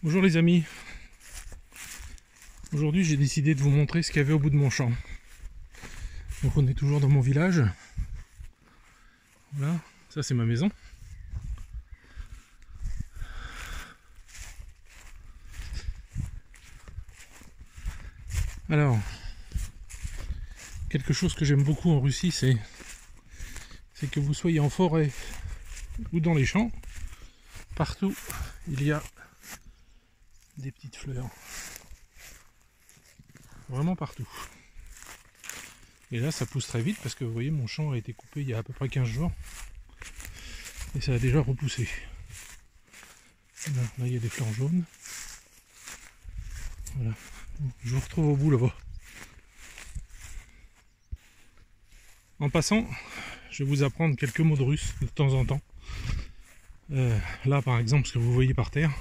Bonjour les amis, aujourd'hui j'ai décidé de vous montrer ce qu'il y avait au bout de mon champ. Donc on est toujours dans mon village, voilà, ça c'est ma maison. Alors, quelque chose que j'aime beaucoup en Russie, c'est que vous soyez en forêt ou dans les champs, partout il y a des petites fleurs. Vraiment partout. Et là ça pousse très vite parce que vous voyez mon champ a été coupé il y a à peu près 15 jours. Et ça a déjà repoussé. Là il y a des fleurs jaunes. Voilà. Je vous retrouve au bout là-bas. En passant, je vais vous apprendre quelques mots de russe de temps en temps. Là par exemple, ce que vous voyez par terre,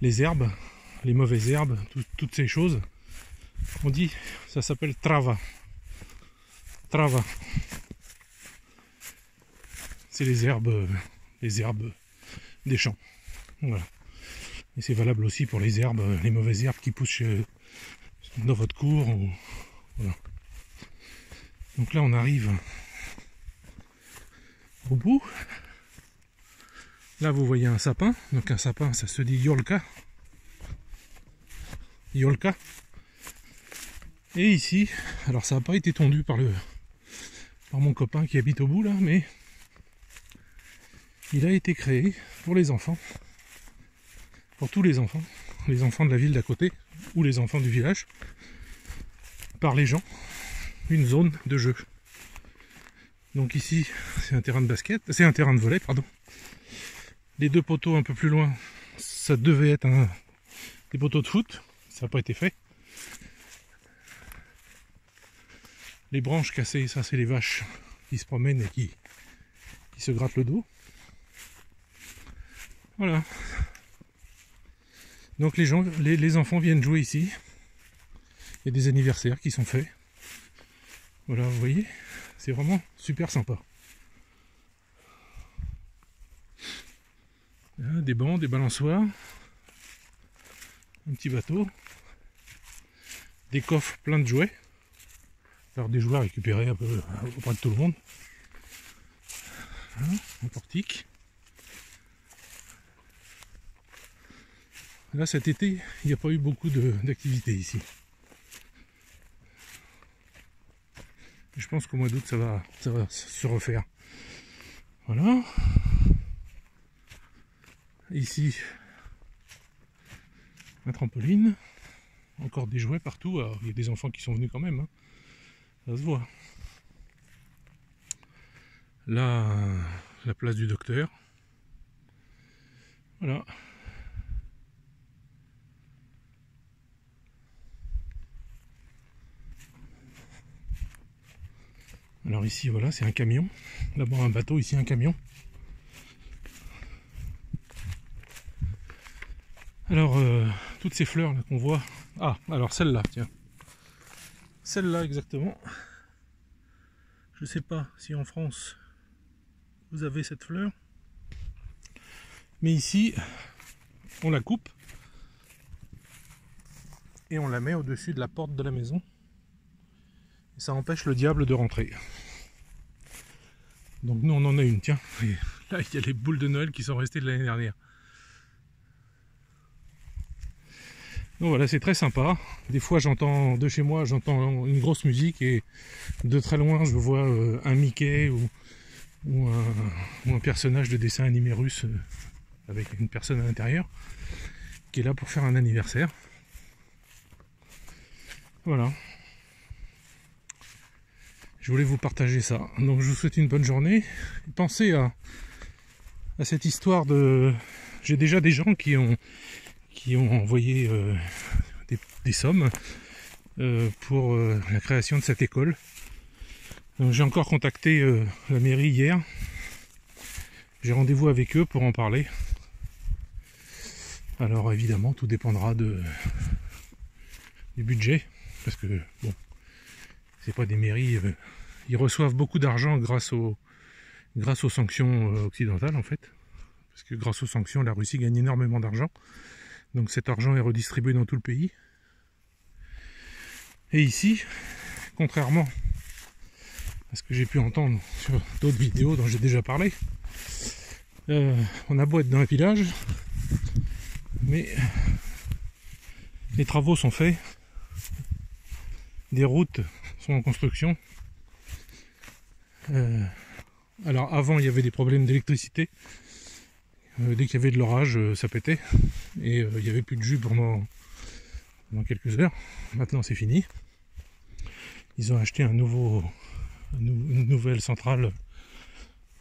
les herbes, les mauvaises herbes, toutes ces choses, on dit, ça s'appelle trava. Trava. C'est les herbes des champs. Voilà. Et c'est valable aussi pour les herbes, les mauvaises herbes qui poussent dans votre cour. Voilà. Donc là on arrive au bout. Là vous voyez un sapin. Donc un sapin ça se dit yolka. Yolka. Et ici, alors ça n'a pas été tondu par mon copain qui habite au bout là, mais il a été créé pour les enfants, pour tous les enfants de la ville d'à côté, ou les enfants du village, par les gens, une zone de jeu. Donc ici, c'est un terrain de basket, c'est un terrain de volley, pardon. Les deux poteaux un peu plus loin, ça devait être des poteaux de foot, ça n'a pas été fait. Les branches cassées, ça c'est les vaches qui se promènent et qui se grattent le dos. Voilà. Donc les enfants viennent jouer ici. Il y a des anniversaires qui sont faits. Voilà, vous voyez, c'est vraiment super sympa. Là, des bancs, des balançoires, un petit bateau, des coffres pleins de jouets. Alors des jouets récupérés un peu auprès de tout le monde. Voilà, un portique. Là cet été, il n'y a pas eu beaucoup d'activités ici. Je pense qu'au mois d'août ça va se refaire. Voilà. Ici, un trampoline. Encore des jouets partout. Alors, il y a des enfants qui sont venus quand même. Hein. Ça se voit. Là, la place du docteur. Voilà. Alors ici, voilà, c'est un camion. Là-bas, un bateau, ici, un camion. Alors, toutes ces fleurs là qu'on voit. Ah, alors celle-là, tiens. Celle-là, exactement. Je sais pas si en France, vous avez cette fleur. Mais ici, on la coupe. Et on la met au-dessus de la porte de la maison. Et ça empêche le diable de rentrer. Donc nous, on en a une, tiens. Et là, il y a les boules de Noël qui sont restées de l'année dernière. Donc voilà, c'est très sympa. Des fois, j'entends de chez moi, j'entends une grosse musique et de très loin, je vois un Mickey ou un personnage de dessin animé russe avec une personne à l'intérieur qui est là pour faire un anniversaire. Voilà. Je voulais vous partager ça. Donc je vous souhaite une bonne journée. Pensez à cette histoire de... J'ai déjà des gens qui ont envoyé des sommes pour la création de cette école. J'ai encore contacté la mairie hier. J'ai rendez-vous avec eux pour en parler. Alors évidemment, tout dépendra du budget, parce que bon, c'est pas des mairies. Ils reçoivent beaucoup d'argent grâce aux sanctions occidentales en fait, parce que grâce aux sanctions, la Russie gagne énormément d'argent. Donc cet argent est redistribué dans tout le pays. Et ici, contrairement à ce que j'ai pu entendre sur d'autres vidéos dont j'ai déjà parlé, on a beau être dans un village, mais les travaux sont faits, des routes sont en construction. Alors avant il y avait des problèmes d'électricité, dès qu'il y avait de l'orage ça pétait, et il n'y avait plus de jus pendant quelques heures. Maintenant c'est fini. Ils ont acheté une nouvelle centrale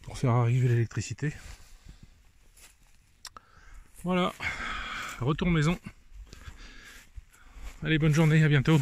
pour faire arriver l'électricité. Voilà, retour maison. Allez, bonne journée, à bientôt.